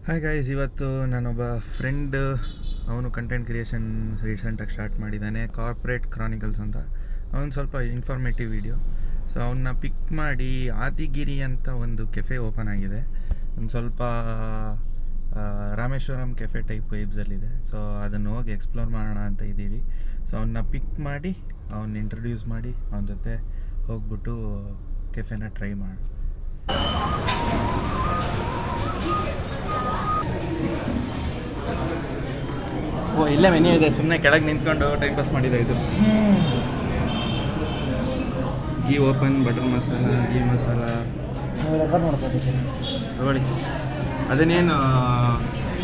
Hi guys, ಇವತ್ತು ನಾನೊಬ್ಬ friend, ಅವನು ಕಂಟೆಂಟ್ ಕ್ರಿಯೇಷನ್ ರೀಸೆಂಟಾಗಿ ಸ್ಟಾರ್ಟ್ ಮಾಡಿದ್ದಾನೆ, ಕಾರ್ಪೊರೇಟ್ ಕ್ರಾನಿಕಲ್ಸ್ ಅಂತ. ಅವನು ಸ್ವಲ್ಪ ಇನ್ಫಾರ್ಮೇಟಿವ್ ವಿಡಿಯೋ. ಸೊ ಅವನ್ನ ಪಿಕ್ ಮಾಡಿ ಆದಿಗಿರಿ ಅಂತ ಒಂದು ಕೆಫೆ ಓಪನ್ ಆಗಿದೆ. ಒಂದು ಸ್ವಲ್ಪ ರಾಮೇಶ್ವರಂ ಕೆಫೆ ಟೈಪ್ ವೈಬ್ಸಲ್ಲಿದೆ. ಸೊ ಅದನ್ನು ಹೋಗಿ ಎಕ್ಸ್ಪ್ಲೋರ್ ಮಾಡೋಣ ಅಂತ ಇದ್ದೀವಿ. ಸೊ ಅವನ್ನ ಪಿಕ್ ಮಾಡಿ ಅವನ್ನ ಇಂಟ್ರೊಡ್ಯೂಸ್ ಮಾಡಿ ಅವನ ಜೊತೆ ಹೋಗ್ಬಿಟ್ಟು ಕೆಫೆನ ಟ್ರೈ ಮಾಡೋಣ. ಓ, ಇಲ್ಲೇ ಮೆನ್ಯೂ ಇದೆ. ಸುಮ್ಮನೆ ಕೆಳಗೆ ನಿಂತ್ಕೊಂಡು ಟೈಮ್ ಪಾಸ್ ಮಾಡಿದೆ. ಇದು ಗೀ ಓಪನ್, ಬಟರ್ ಮಸಾಲ, ಗೀ ಮಸಾಲ ತಗೊಳ್ಳಿ. ಅದನ್ನೇನು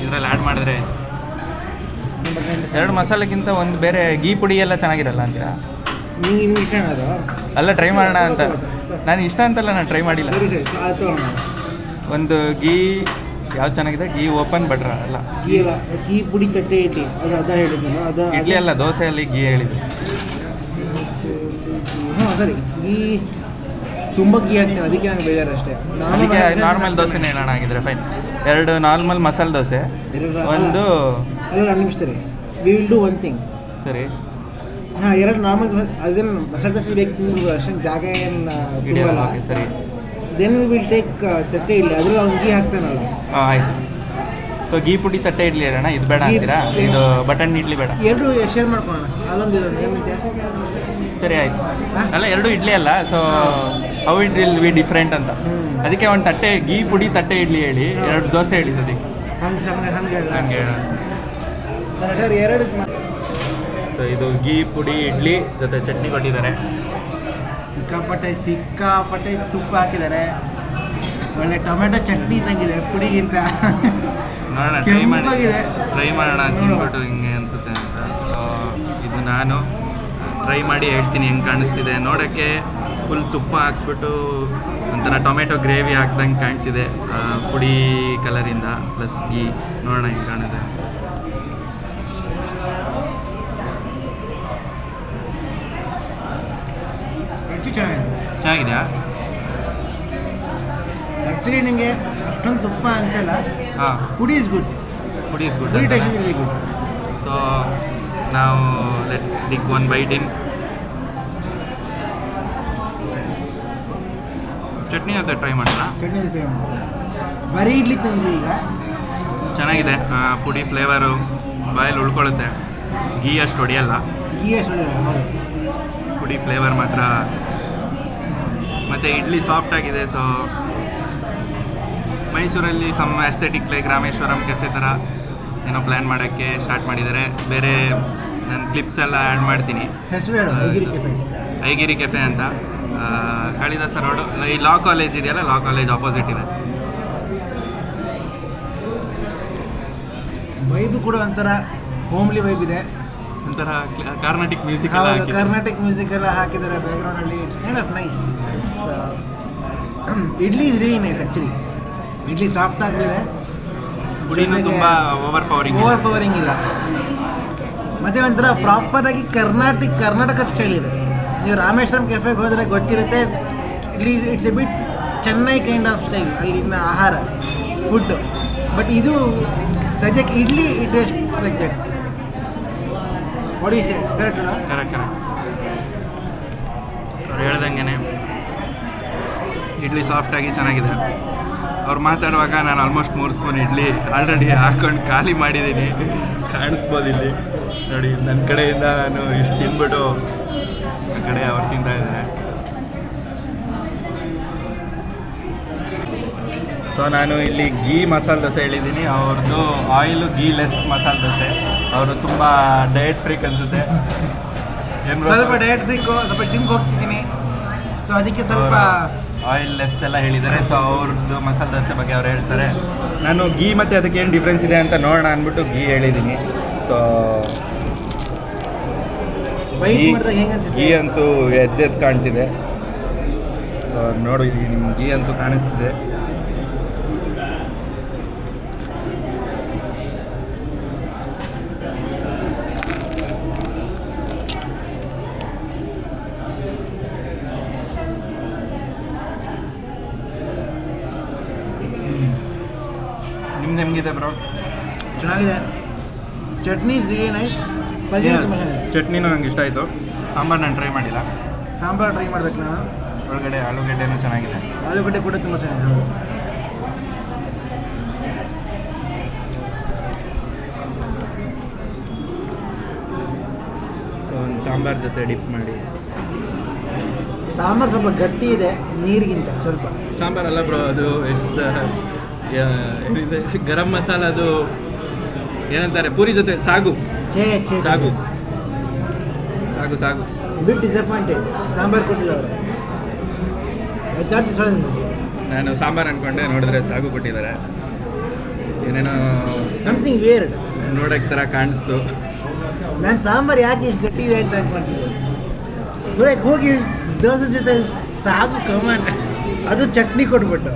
ಇದರಲ್ಲಿ ಆ್ಯಡ್ ಮಾಡಿದ್ರೆ ಎರಡು ಮಸಾಲೆಗಿಂತ ಒಂದು ಬೇರೆ ಗೀ ಪುಡಿ ಎಲ್ಲ ಚೆನ್ನಾಗಿರಲ್ಲ ಅಂತೀರಾ? ಅಲ್ಲ, ಟ್ರೈ ಮಾಡೋಣ ಅಂತ. ನಾನು ಇಷ್ಟ ಅಂತಲ್ಲ, ನಾನು ಟ್ರೈ ಮಾಡಿಲ್ಲ. ಒಂದು ಗೀ ಯಾವ್ದು ಚೆನ್ನಾಗಿದೆ? ಗೀ ಓಪನ್ ಬಟ್ರ ಅಲ್ಲ, ಗೀ ಪುಡಿ ತಟ್ಟೆ ಇಡ್ಲಿ ಅದ ಹೇಳಿದ್ನಲ್ಲ, ಇಡ್ಲಿ ಅಲ್ಲ, ದೋಸೆಯಲ್ಲಿ ಗೀ ಹೇಳಿದ್ದು. ಹಾಂ ಸರಿ, ಗೀ ತುಂಬ ಗೀ ಹಾಕ್ತೀನಿ, ಅದಕ್ಕೆ ನಂಗೆ ಬೇಜಾರು ಅಷ್ಟೇ. ಅದಕ್ಕೆ ನಾರ್ಮಲ್ ದೋಸೆನೇ ಹೇಳೋಣ ಆಗಿದ್ರೆ. ಫೈನ್, ಎರಡು ನಾರ್ಮಲ್ ಮಸಾಲೆ ದೋಸೆ, ಒಂದು ಅಲ್ಲ 2 ನಿಮಿಷ ರೀ. We will do one thing. ಸರಿ, ಹಾಂ, 2 ನಾರ್ಮಲ್. ಅದೇನು ಮಸಾಲೆ ದೋಸೆ ಬೇಕು ನಿಮ್ಗೆ, ಅಷ್ಟೊಂದು ಜಾಗ ಏನು ತುಂಬಲ್ಲ. ಸರಿ, ದೆನ್ ವಿ ವಿಲ್ ಟೇಕ್ ತಟ್ಟೆ ಇಡ್ಲಿ, ಅದ್ರಲ್ಲಿ ಅವ್ನು ಗೀ ಹಾಕ್ತಾನಲ್ಲ. ಹಾಂ, ಆಯಿತು. ಸೊ ಗೀ ಪುಡಿ ತಟ್ಟೆ ಇಡ್ಲಿ ಹೇಳೋಣ. ಇದು ಬೇಡ ಅಂತೀರಾ? ಇದು ಬಟನ್ ಇಡ್ಲಿ ಬೇಡ? ಎರಡು ಶೇರ್ ಮಾಡ್ಕೊಳ್ಳೋಣ. ಅದೊಂದು ಏನಂತೆ? ಸರಿ, ಆಯಿತು. ಅಲ್ಲ, ಎರಡು ಇಡ್ಲಿ ಅಲ್ಲ. So how it will be different ಅಂತ. ಅದಕ್ಕೆ ಒಂದು ತಟ್ಟೆ ಗೀ ಪುಡಿ ತಟ್ಟೆ ಇಡ್ಲಿ ಹೇಳಿ, ಎರಡು ದೋಸೆ ಹೇಳಿ ಸದಿ. ಹಂಗೆ ಹಂಗೆ ಹೇಳೋಣ. ಸರ್, 2. ಸೊ ಇದು ಗೀ ಪುಡಿ ಇಡ್ಲಿ ಜೊತೆ ಚಟ್ನಿ ಕೊಟ್ಟಿದ್ದಾರೆ. ಸಿಕ್ಕಾಪಟ್ಟೆ ತುಪ್ಪ ಹಾಕಿದ್ದಾರೆ. ಒಳ್ಳೆ ಟೊಮೆಟೊ ಚಟ್ನಿ ತಂಗಿದೆ ಪುಡಿಗಿಂತ. ನೋಡೋಣ, ಟ್ರೈ ಮಾಡೋಣ ತಿನ್ಬಿಟ್ಟು ಹಿಂಗೆ ಅನಿಸುತ್ತೆ ಅಂತ. ಇದು ನಾನು ಟ್ರೈ ಮಾಡಿ ಹೇಳ್ತೀನಿ ಹೆಂಗೆ ಕಾಣಿಸ್ತಿದೆ. ನೋಡೋಕ್ಕೆ ಫುಲ್ ತುಪ್ಪ ಹಾಕ್ಬಿಟ್ಟು ಒಂಥರ ಟೊಮೆಟೊ ಗ್ರೇವಿ ಹಾಕ್ದಂಗೆ ಕಾಣ್ತಿದೆ, ಪುಡಿ ಕಲರಿಂದ ಪ್ಲಸ್ ಗೀ. ನೋಡೋಣ ಹೆಂಗೆ ಕಾಣುತ್ತೆ. ಚೆನ್ನಾಗಿದೆಯಾ? ಆ್ಯಕ್ಚುಲಿ ನಿಮಗೆ ಅಷ್ಟೊಂದು ತುಪ್ಪ ಅನಿಸಲ್ಲ. ಹಾಂ, ಪುಡಿ ಇಸ್ ಗುಡ್. ಪುಡಿ ಇಸ್ ಗುಡ್. ಪುಡಿ taste is very good. So ನಾವು ಲೆಟ್ಸ್ ಡಿಗ್ ಒನ್ ಬೈಟ್ ಇನ್. ಚಟ್ನಿ ಜೊತೆ ಟ್ರೈ ಮಾಡೋಣ. ಚಟ್ನಿ ಬರೀ ಇಡ್ಲಿ ತಂದ್ವಿ ಈಗ. ಚೆನ್ನಾಗಿದೆ, ಪುಡಿ ಫ್ಲೇವರು ಬಾಯಲ್ಲಿ ಉಳ್ಕೊಳ್ಳುತ್ತೆ. ಗೀ ಅಷ್ಟು ಹೊಡೆಯಲ್ಲ, ಗೀ ಅಷ್ಟು ಪುಡಿ ಫ್ಲೇವರ್ ಮಾತ್ರ. ಮತ್ತು ಇಡ್ಲಿ ಸಾಫ್ಟ್ ಆಗಿದೆ. ಸೊ ಮೈಸೂರಲ್ಲಿ some aesthetic like Rameshwaram cafe ಥರ ಏನೋ ಪ್ಲ್ಯಾನ್ ಮಾಡೋಕ್ಕೆ ಸ್ಟಾರ್ಟ್ ಮಾಡಿದ್ದಾರೆ. ಬೇರೆ ನಾನು ಕ್ಲಿಪ್ಸ್ ಎಲ್ಲ ಆ್ಯಡ್ ಮಾಡ್ತೀನಿ. ಐಗಿರಿ ಕೆಫೆ ಅಂತ, ಕಾಳಿದಾಸ ರೋಡು, ಈ ಲಾ ಕಾಲೇಜ್ ಇದೆಯಲ್ಲ, ಲಾ ಕಾಲೇಜ್ ಆಪೋಸಿಟ್ ಇದೆ. ವೈಬ್ ಕೂಡ ಒಂಥರ ಹೋಮ್ಲಿ ವೈಬ್ ಇದೆ. ಒಂಥರ ಕಾರ್ನಾಟಿಕ್ ಮ್ಯೂಸಿಕ್ ಕರ್ನಾಟಿಕ್ ಮ್ಯೂಸಿಕ್ ಎಲ್ಲ ಹಾಕಿದ್ದಾರೆ ಬ್ಯಾಕ್ಗ್ರೌಂಡಲ್ಲಿ. It's kind of nice. Idli is really nice actually. Idli soft ಆಗಿದೆ, ಪುಡಿನೂ ತುಂಬ ಓವರ್ ಪವರಿಂಗ್ ಇಲ್ಲ. ಮತ್ತು ಒಂಥರ ಪ್ರಾಪರಾಗಿ ಕರ್ನಾಟಕ ಸ್ಟೈಲ್ ಇದೆ. ನೀವು ರಾಮೇಶ್ವರಂ ಕೆಫೆಗೆ ಹೋದರೆ ಗೊತ್ತಿರುತ್ತೆ, ಇಲ್ಲಿ it's a bit Chennai kind of style ಅಲ್ಲಿನ ಆಹಾರ, ಫುಡ್. ಬಟ್ ಇದು ಸದ್ಯಕ್ಕೆ idli it taste like that. ಒಡಿಸೆ ಕರೆಕ್ಟ್. ಅವ್ರು ಹೇಳ್ದಂಗೆ ಇಡ್ಲಿ ಸಾಫ್ಟಾಗಿ ಚೆನ್ನಾಗಿದೆ. ಅವ್ರು ಮಾತಾಡುವಾಗ ನಾನು ಆಲ್ಮೋಸ್ಟ್ 3 ಸ್ಪೂನ್ ಇಡ್ಲಿ ಆಲ್ರೆಡಿ ಹಾಕ್ಕೊಂಡು ಖಾಲಿ ಮಾಡಿದ್ದೀನಿ. ಕಾಣಿಸ್ಬೋದು ಇಲ್ಲಿ ನೋಡಿ, ನನ್ನ ಕಡೆಯಿಂದ ನಾನು ಇಷ್ಟು ತಿಂದ್ಬಿಟ್ಟು ಆ ಕಡೆ ಅವ್ರು ತಿಂತಾ ಇದ್ದಾರೆ. ಸೊ ನಾನು ಇಲ್ಲಿ ಗೀ ಮಸಾಲೆ ದೋಸೆ ಹೇಳಿದ್ದೀನಿ. ಅವ್ರದ್ದು ಆಯಿಲು ಗೀ ಲೆಸ್ ಮಸಾಲೆ ದೋಸೆ. ಅವರು ತುಂಬ ಡಯಟ್ ಫ್ರೀಕ್ ಅನಿಸುತ್ತೆ. ಸ್ವಲ್ಪ ಡಯಟ್ ಫ್ರೀಕು, ಸ್ವಲ್ಪ ಜಿಮ್ಗೆ ಹೋಗ್ತಿದ್ದೀನಿ. ಸೊ ಅದಕ್ಕೆ ಸ್ವಲ್ಪ ಆಯಿಲ್ ಲೆಸ್ ಎಲ್ಲ ಹೇಳಿದ್ದಾರೆ. ಸೊ ಅವ್ರದ್ದು ಮಸಾಲೆ ದೋಸೆ ಬಗ್ಗೆ ಅವ್ರು ಹೇಳ್ತಾರೆ. ನಾನು ಗೀ ಮತ್ತು ಅದಕ್ಕೆ ಏನು ಡಿಫ್ರೆನ್ಸ್ ಇದೆ ಅಂತ ನೋಡೋಣ ಅಂದ್ಬಿಟ್ಟು ಗೀ ಹೇಳಿದ್ದೀನಿ. ಸೊ ಗೀ ಅಂತೂ ಎದ್ದೆದ್ದು ಕಾಣ್ತಿದೆ. ಸೊ ನೋಡಿ, ನಿಮ್ಗೆ ಗೀ ಅಂತೂ ಕಾಣಿಸ್ತಿದೆ. ನಿಮ್ದು ಹೆಂಗಿದೆ ಬ್ರೋ? ಚೆನ್ನಾಗಿದೆ. Chutney is really nice. ಪಲ್ಯ ತುಂಬ ಚೆನ್ನಾಗಿದೆ. ಚಟ್ನಿನೂ ನಂಗೆ ಇಷ್ಟ ಆಯಿತು. ಸಾಂಬಾರು ನಾನು ಟ್ರೈ ಮಾಡಿಲ್ಲ. ಸಾಂಬಾರು ಟ್ರೈ ಮಾಡ್ಬೇಕು ನಾನು. ಒಳಗಡೆ ಆಲೂಗಡ್ಡೆನೂ ಚೆನ್ನಾಗಿದೆ. ಆಲೂಗಡ್ಡೆ ಕೂಡ ತುಂಬ ಚೆನ್ನಾಗಿದೆ. ಸೊ ಒಂದು ಸಾಂಬಾರು ಜೊತೆ ಡಿಪ್ ಮಾಡಿ. ಸಾಂಬಾರು ಸ್ವಲ್ಪ ಗಟ್ಟಿ ಇದೆ ನೀರಿಗಿಂತ ಸ್ವಲ್ಪ. ಸಾಂಬಾರಲ್ಲ ಬ್ರೋ, ಅದು ಇಟ್ಸ್ ಏನಿದೆ ಗರಂ ಮಸಾಲ, ಅದು ಏನಂತಾರೆ ಪೂರಿ ಜೊತೆ ಸಾಗು. ಸಾಗು ಸಾಗು ಸಾಗು. Bit disappointed. ಸಾಂಬಾರು ಕೊಟ್ಟಿಲ್ಲ ಅವರು. ನಾನು ಸಾಂಬಾರು ಅಂದ್ಕೊಂಡೆ, ನೋಡಿದ್ರೆ ಸಾಗು ಕೊಟ್ಟಿದ್ದಾರೆ. ಏನೇನೋ ಸಮಥಿಂಗ್ ವೇರ್ಡ್ ನೋಡೋಕ್ಕೆ ಥರ ಕಾಣಿಸ್ತು. ನಾನು ಸಾಂಬಾರು ಯಾಕೆ ಇಷ್ಟು ಗಟ್ಟಿ ಇದೆ ಅಂತ ಅಂದ್ಕೊಂಡಿದ್ದೆ. ಬರೋಕ್ಕೆ ಹೋಗಿ ದೋಸೆ ಜೊತೆ ಸಾಗು ಕಮಾನ್, ಅದು ಚಟ್ನಿ ಕೊಟ್ಬಿಟ್ಟು.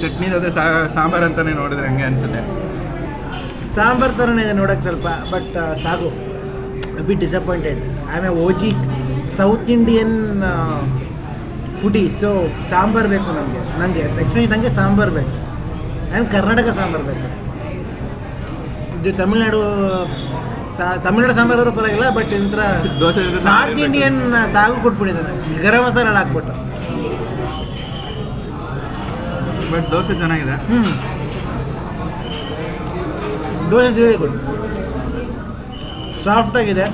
ಚಟ್ನಿ ಜೊತೆ ಸಾಂಬಾರು ಅಂತಲೇ ನೋಡಿದ್ರೆ ಹಂಗೆ ಅನಿಸುತ್ತೆ. ಸಾಂಬಾರು ಥರನೇ ಇದೆ ನೋಡೋಕ್ಕೆ ಸ್ವಲ್ಪ, but saagu bit disappointed. I am a OG South Indian foodie, so sambar ಬೇಕು ನನಗೆ ಎಕ್ಸ್ಪೀರಿಯನ್ಸ್. ನನಗೆ ಸಾಂಬಾರು ಬೇಕು. ಆ್ಯಂಡ್ ಕರ್ನಾಟಕ ಸಾಂಬಾರು ಬೇಕು. ಇದು ತಮಿಳ್ನಾಡು ಸಾಂಬಾರು ಪರವಾಗಿಲ್ಲ, ಬಟ್ ಇಂಥ ದೋಸೆ ನಾರ್ತ್ ಇಂಡಿಯನ್ ಸಾಗು ಕೊಟ್ಬಿಟ್ಟಿದ್ದಾರೆ ಗರಂ ಮಸಾಲ ಹಾಕ್ಬಿಟ್ಟು. ಬಟ್ ದೋಸೆ ಚೆನ್ನಾಗಿದೆ. Dosa really good. ಸಾಫ್ಟಾಗಿದೆ,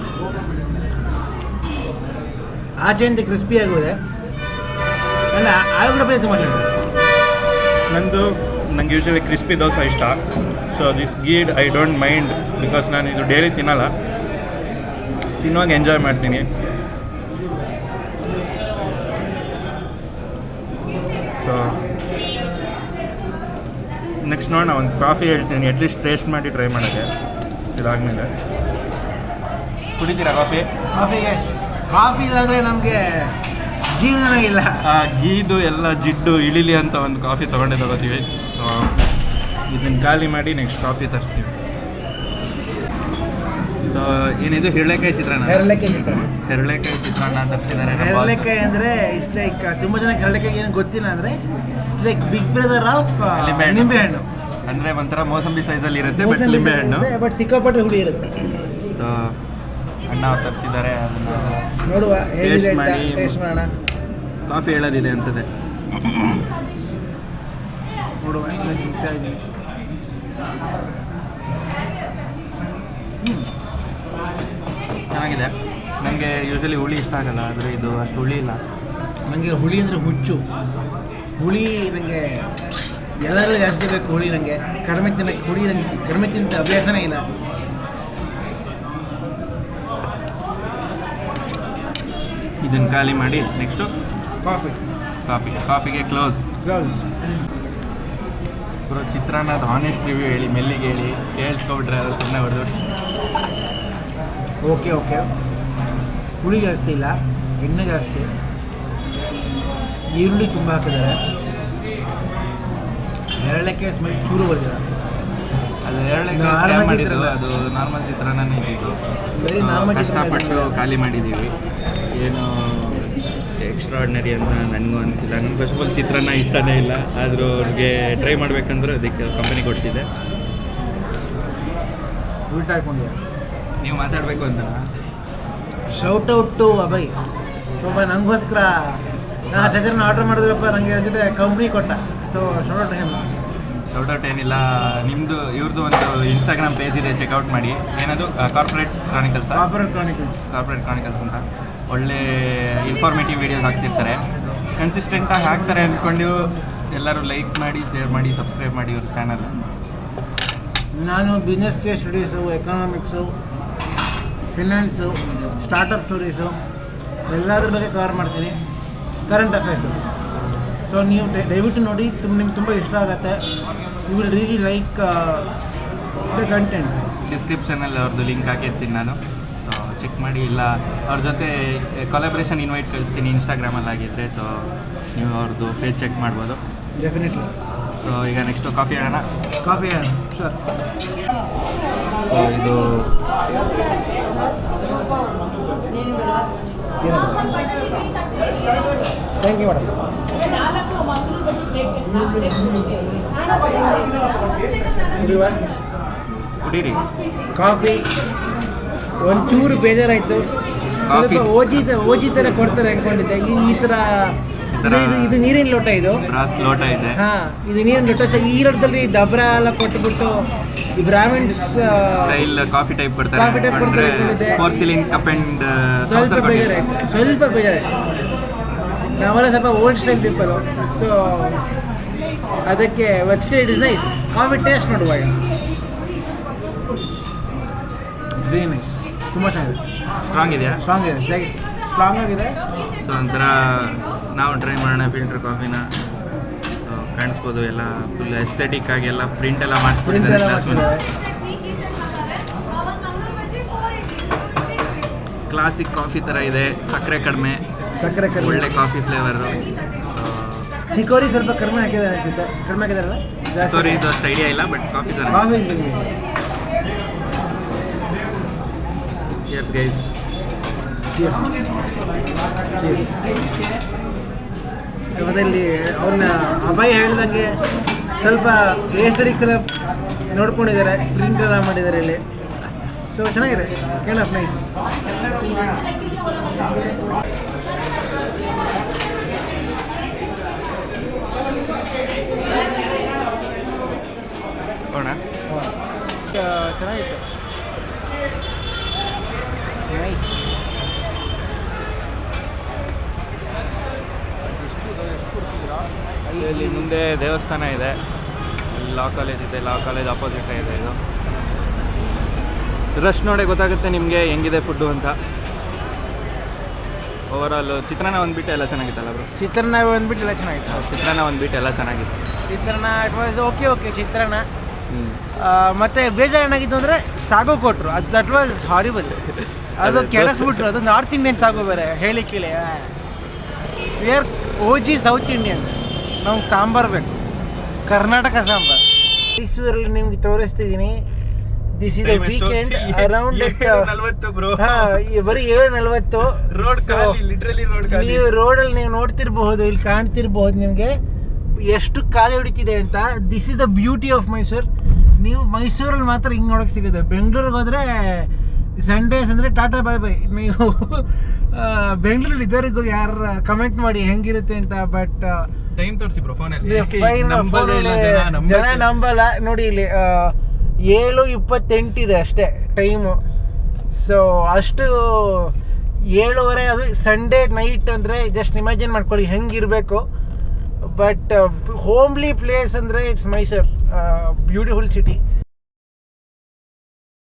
ಆಚೆಯಿಂದ ಕ್ರಿಸ್ಪಿ ಆಗಿದೆ. ಅಲ್ಲ ಆಲೂಗಡ್ಡೆ ಪಲ್ಯ ತುಂಬ ಚೆನ್ನಾಗಿದೆ. ನಂಗೆ ಯೂಶಲಿ ಕ್ರಿಸ್ಪಿ ದೋಸೆ ಇಷ್ಟ. So this greed I don't mind, because ನಾನು ಇದು ಡೈಲಿ ತಿನ್ನಲ್ಲ. ತಿನ್ನುವಾಗ ಎಂಜಾಯ್ ಮಾಡ್ತೀನಿ. ಸೊ ನೆಕ್ಸ್ಟ್ ನೋಡೋಣ, ಒಂದು ಕಾಫಿ ಹೇಳ್ತೀನಿ, ಅಟ್ಲೀಸ್ಟ್ ಟೇಸ್ಟ್ ಮಾಡಿ ಟ್ರೈ ಮಾಡೋಕ್ಕೆ. ಇದಾದಮೇಲೆ ಕುಡಿತೀರಾ ಕಾಫಿ? ಕಾಫಿ ಇಲ್ಲಾಂದರೆ ನಮಗೆ ಜೀವನ ಇಲ್ಲ. ಗೀದು ಎಲ್ಲ ಜಿಡ್ಡು ಇಳಿಲಿ ಅಂತ ಒಂದು ಕಾಫಿ ತಗೋತೀವಿ. ಇದನ್ನು ಖಾಲಿ ಮಾಡಿ ನೆಕ್ಸ್ಟ್ ಕಾಫಿ ತರಿಸ್ತೀವಿ. ಸೊ ಏನಿದು ಹೆರಳೆಕಾಯಿ ಚಿತ್ರಾನ್ನ ತರಿಸಿದ್ದಾರೆ. ಹೆರಳೆಕಾಯಿ ಅಂದರೆ ಇಟ್ಸ್ ಲೈಕ್, ತುಂಬ ಜನಕ್ಕೆ ಹೆರಳೆಕಾಯಿ ಏನು ಗೊತ್ತಿಲ್ಲ ಅಂದರೆ it's like big brother of ನಿಂಬೆಹಣ್ಣು. ಅಂದರೆ ಒಂಥರ ಮೋಸಂಬಿ ಸೈಜಲ್ಲಿ ಇರುತ್ತೆ, ಬಟ್ ನಿಂಬೆಹಣ್ಣು, ಬಟ್ ಸಿಕ್ಕಾಪಟ್ಟೆ ಹುಳಿ ಇರುತ್ತೆ. ಸೊ ಅಣ್ಣ ತರಿಸಿದ್ದಾರೆ, ಅದನ್ನು ನೋಡುವ ಹೇಗಿದೆ ಅಂತ ಟೇಸ್ಟ್ ಮಾಡೋಣ. ಕಾಫಿ ಹೇಳೋದಿದೆ ಅನ್ಸುತ್ತೆ, ನೋಡುವ. ಚೆನ್ನಾಗಿದೆ. ನನಗೆ ಯೂಶಲಿ ಹುಳಿ ಇಷ್ಟ ಆಗಲ್ಲ, ಆದರೆ ಇದು ಅಷ್ಟು ಹುಳಿ ಇಲ್ಲ. ನನಗೆ ಹುಳಿ ಅಂದರೆ ಹುಚ್ಚು. ಹುಳಿ ನನಗೆ ಎಲ್ಲರೂ ಜಾಸ್ತಿ ಬೇಕು. ಹುಳಿ ನನಗೆ ಕಡಿಮೆ ತಿನ್ನಕ್ಕೆ, ಹುಳಿ ನನಗೆ ಕಡಿಮೆ ತಿಂತ ಅಭ್ಯಾಸನೇ ಇಲ್ಲ. ಇದನ್ನು ಖಾಲಿ ಮಾಡಿ ನೆಕ್ಸ್ಟು ಕಾಫಿಗೆ ಕ್ಲೋಸ್. ಪೂರ ಚಿತ್ರಾನ್ನದ ಹಾನೆಸ್ಟ್ ರಿವ್ಯೂ ಹೇಳಿ, ಮೆಲ್ಲಿಗೆ ಹೇಳಿ, ಕೇಳಿಸ್ಕೊಬಿಟ್ರೆ ಅದು ಸುಮ್ಮನೆ ಹೊಡೆದು. ಓಕೆ ಹುಳಿ ಜಾಸ್ತಿ ಇಲ್ಲ, ಎಣ್ಣೆ ಜಾಸ್ತಿ, ಈರುಳ್ಳಿ ತುಂಬ ಹಾಕಿದ್ದಾರೆ, ಹೆರಳೆಕಾಯಿ ಸ್ಮೆಲ್ ಚೂರು ಬರ್ತಿದೆ. ಅದು ಹೆರಳೆಕಾಯಿ ಮಾಡಿದ್ದು, ಅದು ನಾರ್ಮಲ್ ಚಿತ್ರಾನ್ನನೇ ಇದ್ದಿದ್ದು. ಕಷ್ಟಪಟ್ಟು ಖಾಲಿ ಮಾಡಿದ್ದೀವಿ. ಏನು ಎಕ್ಸ್ಟ್ರಾರ್ಡಿನರಿ ಅಂತ ನನಗೂ ಅನಿಸಿಲ್ಲ. ನನಗೆ ಫಸ್ಟ್ ಆಫ್ ಆಲ್ ಚಿತ್ರಾನ್ನ ಇಷ್ಟನೇ ಇಲ್ಲ, ಆದರೂ ಅವ್ರಿಗೆ ಟ್ರೈ ಮಾಡಬೇಕಂದ್ರೆ ಅದಕ್ಕೆ ಕಂಪನಿ ಕೊಡ್ತಿದ್ದೆ. ಉಲ್ಟಾ ಹಾಕೊಂಡಿದ್ದೆ. ನೀವು ಮಾತಾಡಬೇಕು ಅಂತ. Shout out to Abhay. ಒಬ್ಬ ನನಗೋಸ್ಕರ ನಾ ಚಿತ್ರಾನ್ನ ಆರ್ಡ್ರ್ ಮಾಡಿದ್ರಪ್ಪ, ನನಗೆ ಜೊತೆ ಕಂಪ್ನಿ ಕೊಟ್ಟ. ಸೊ ಶೌಟ್ ಔಟ್ ಹೇಮ. ಶೌಟ್ ಔಟ್ ಏನಿಲ್ಲ, ನಿಮ್ಮದು ಇವ್ರದ್ದು ಒಂದು ಇನ್ಸ್ಟಾಗ್ರಾಮ್ ಪೇಜ್ ಇದೆ, ಚೆಕ್ಔಟ್ ಮಾಡಿ. ಏನದು ಕಾರ್ಪೊರೇಟ್ ಕ್ರಾನಿಕಲ್ಸ್ ಅಂತ. ಒಳ್ಳೆ ಇನ್ಫಾರ್ಮೇಟಿವ್ ವೀಡಿಯೋಸ್ ಹಾಕ್ತಿರ್ತಾರೆ, ಕನ್ಸಿಸ್ಟೆಂಟಾಗಿ ಹಾಕ್ತಾರೆ ಅಂದ್ಕೊಂಡು ಎಲ್ಲರೂ ಲೈಕ್ ಮಾಡಿ, ಶೇರ್ ಮಾಡಿ, ಸಬ್ಸ್ಕ್ರೈಬ್ ಮಾಡಿ ಇವ್ರ ಚಾನಲ್. ನಾನು business case studies, economics, finance, startup stories ಎಲ್ಲದ್ರ ಬಗ್ಗೆ ಕವರ್ ಮಾಡ್ತೀನಿ, ಕರೆಂಟ್ ಅಫೇರ್ಸು. ಸೊ ನೀವು ದಯವಿಟ್ಟು ನೋಡಿ, ನಿಮ್ಗೆ ತುಂಬ ಇಷ್ಟ ಆಗುತ್ತೆ. You will really like the content. ಡಿಸ್ಕ್ರಿಪ್ಷನಲ್ಲಿ ಅವ್ರದ್ದು ಲಿಂಕ್ ಹಾಕಿರ್ತೀನಿ ನಾನು, ಸೊ ಚೆಕ್ ಮಾಡಿ. ಇಲ್ಲ ಅವ್ರ ಜೊತೆ ಕೊಲಾಬ್ರೇಷನ್ ಇನ್ವೈಟ್ ಕಳಿಸ್ತೀನಿ ಇನ್ಸ್ಟಾಗ್ರಾಮಲ್ಲಿ ಆಗಿದ್ದರೆ, ಸೊ ನೀವು ಅವ್ರದ್ದು ಪೇಜ್ ಚೆಕ್ ಮಾಡ್ಬೋದು. ಡೆಫಿನೆಟ್ಲಿ. ಸೊ ಈಗ ನೆಕ್ಸ್ಟು ಕಾಫಿ ಹೇಳೋಣ. ಸರ್. ಸೊ ಇದು ಥ್ಯಾಂಕ್ ಯು ಮೇಡಮ್. ಎವ್ರಿವನ್. ಕುಡೀರಿ. ಕಾಫಿ ಒಂಚೂರು ಬೇಜಾರಾಯಿತು, ಸ್ವಲ್ಪ ಓಜಿ ಥರ ಕೊಡ್ತಾರೆ ಅಂದ್ಕೊಂಡಿದ್ದೆ. ಈ ಥರ ಇದು ನೀರಿನ ಲೋಟ, ಇದು ಬ್ರಾಸ್ ಲೋಟ ಇದೆ. ಹಾಂ, ಇದು ನೀರಿನ ಲೋಟ. ಸೊ ಈ ಲೋಟದಲ್ಲಿ ಡಬ್ರ ಎಲ್ಲ ಕೊಟ್ಟುಬಿಟ್ಟು ಈ Brahmins style coffee type coffee ಕೊಡ್ತಾರೆ ಟೈಪ್ ಕೊಡ್ತಾರೆ ಅಂದ್ಕೊಂಡಿದ್ದೆ. ಪೋರ್ಸಿಲಿನ್ ಕಪ್ ಅಂಡ್ ಸ್ವಲ್ಪ ಬೇಜಾರಾಯಿತು. ನಾವೆಲ್ಲ ಸ್ವಲ್ಪ ಓಲ್ಡ್ ಸ್ಟೈಲ್ ಪೀಪಲು, ಸೊ ಅದಕ್ಕೆ but still it is nice. Coffee taste ನೋಡುವ, ಇಟ್ಸ್ ವೆರಿ ನೈಸ್. ತುಂಬ ಚೆನ್ನಾಗಿದೆ. ಸ್ಟ್ರಾಂಗ್ ಇದೆಯಾ? ಸ್ಟ್ರಾಂಗ್ ಆಗಿದೆ. ಸೊ ಒಂಥರ ನಾವು ಟ್ರೈ ಮಾಡೋಣ ಫಿಲ್ಟರ್ ಕಾಫಿನ. ಸೊ ಕಾಣಿಸ್ಬೋದು ಎಲ್ಲ ಫುಲ್ ಎಸ್ಥೆಟಿಕ್ ಆಗಿ ಎಲ್ಲ ಪ್ರಿಂಟ್ ಎಲ್ಲ ಮಾಡಿಸ್ಬಿಟ್ಟಿದ್ದಾರೆ ಗ್ಲಾಸ್ ಮೇಲೆ. ಕ್ಲಾಸಿಕ್ ಕಾಫಿ ಥರ ಇದೆ, ಸಕ್ಕರೆ ಕಡಿಮೆ, ಒಳ್ಳೆ ಕಾಫಿ ಫ್ಲೇವರು. ಚಿಕೋರಿ ಸ್ವಲ್ಪ ಕಡಿಮೆ ಹಾಕಿದ್ದಾರೆ ಅನ್ಸುತ್ತೆ. ಕಡಿಮೆ ಹಾಕಿದಾರಲ್ಲ, ಚಿಕೋರಿ ಇದು ಅಷ್ಟು ಐಡಿಯಾ ಇಲ್ಲ, ಬಟ್ ಕಾಫಿ ಥರ. Cheers guys. ಮತ್ತೆ ಇಲ್ಲಿ ಅವ್ರನ್ನ ಅಭಯ್ ಹೇಳ್ದಂಗೆ ಸ್ವಲ್ಪ ಏಸ್ಟೆಟಿಕ್ಸ್ ಎಲ್ಲ ನೋಡ್ಕೊಂಡಿದ್ದಾರೆ, ಪ್ರಿಂಟ್ ಎಲ್ಲ ಮಾಡಿದ್ದಾರೆ ಇಲ್ಲಿ. ಸೊ ಚೆನ್ನಾಗಿದೆ, ಕೈಂಡ್ ಆಫ್ ನೈಸ್. ಚೆನ್ನಾಗಿತ್ತು. ಇಲ್ಲಿ ಮುಂದೆ ದೇವಸ್ಥಾನ ಇದೆ, ಇಲ್ಲಿ ಲಾ ಕಾಲೇಜ್ ಇದೆ, ಲಾ ಕಾಲೇಜ್ ಆಪೋಸಿಟ್ ಇದೆ. ಇದು ರಶ್ ನೋಡೇ ಗೊತ್ತಾಗುತ್ತೆ ನಿಮಗೆ ಹೆಂಗಿದೆ ಫುಡ್ಡು ಅಂತ. ಓವರಾಲ್ ಚಿತ್ರಾನ್ನ ಒಂದ್ಬಿಟ್ಟು ಎಲ್ಲ ಚೆನ್ನಾಗಿತ್ತಲ್ಲ ಬ್ರೋ? ಚಿತ್ರಾನ್ನ ಒಂದ್ಬಿಟ್ಟು ಎಲ್ಲ ಚೆನ್ನಾಗಿತ್ತು. ಚಿತ್ರಾನ್ನ ಒಂದ್ಬಿಟ್ಟು ಎಲ್ಲ ಚೆನ್ನಾಗಿತ್ತು. ಚಿತ್ರಾನ್ನ ಇಟ್ ವಾಸ್ ಓಕೆ ಚಿತ್ರಾನ್ನ. ಮತ್ತೆ ಬೇಜಾರೇನಾಗಿತ್ತು ಅಂದರೆ ಸಾಗು ಕೊಟ್ಟರು, ಅದು ದಟ್ ವಾಸ್ ಹಾರಿಬಲ್. ಅದು ಕೆಡಿಸ್ಬಿಟ್ರು. ಅದು ನಾರ್ತ್ ಇಂಡಿಯನ್ ಸಾಗು ಬೇರೆ ಹೇಳಿ ಕೇಳಿ. We are OG South Indians, ನಮ್ಗೆ ಸಾಂಬಾರು ಬೇಕು, ಕರ್ನಾಟಕ ಸಾಂಬಾರು. ಮೈಸೂರಲ್ಲಿ ನಿಮ್ಗೆ ತೋರಿಸ್ತಿದ್ದೀನಿ. This is the weekend around ಬರೀ 7:40. ನೀವು ರೋಡಲ್ಲಿ ನೀವು ನೋಡ್ತಿರ್ಬಹುದು, ಇಲ್ಲಿ ಕಾಣ್ತಿರ್ಬಹುದು ನಿಮಗೆ ಎಷ್ಟು ಖಾಲಿ ಹೊಡಿತಿದೆ ಅಂತ. This is the beauty of Mysuru. ನೀವು ಮೈಸೂರಲ್ಲಿ ಮಾತ್ರ ಹಿಂಗೆ ನೋಡೋಕೆ ಸಿಗುತ್ತೆ. ಬೆಂಗಳೂರಿಗೆ ಹೋದರೆ ಸಂಡೇಸ್ ಅಂದರೆ ಟಾಟಾ ಬೈ ಬೈ. ನೀವು ಬೆಂಗಳೂರಲ್ಲಿ ಇದ್ದವರಿಗೂ ಯಾರು ಕಮೆಂಟ್ ಮಾಡಿ ಹೆಂಗಿರುತ್ತೆ ಅಂತ. ಬಟ್ ಟೈಮ್ ತೋರಿಸಿ ಬ್ರೋ ಫೋನಲ್ಲಿ, ಜನ ನಂಬಲ್ಲ ನೋಡಿ. ಇಲ್ಲಿ 7:28 ಇದೆ ಅಷ್ಟೇ ಟೈಮು. ಸೊ ಅಷ್ಟು 7:30, ಅದು ಸಂಡೇ ನೈಟ್ ಅಂದರೆ ಜಸ್ಟ್ ಇಮ್ಯಾಜಿನ್ ಮಾಡ್ಕೊಳ್ಳಿ ಹೆಂಗಿರಬೇಕು. ಬಟ್ ಹೋಮ್ಲಿ ಪ್ಲೇಸ್ ಅಂದರೆ ಇಟ್ಸ್ ಮೈಸೂರು, ಬ್ಯೂಟಿಫುಲ್ ಸಿಟಿ.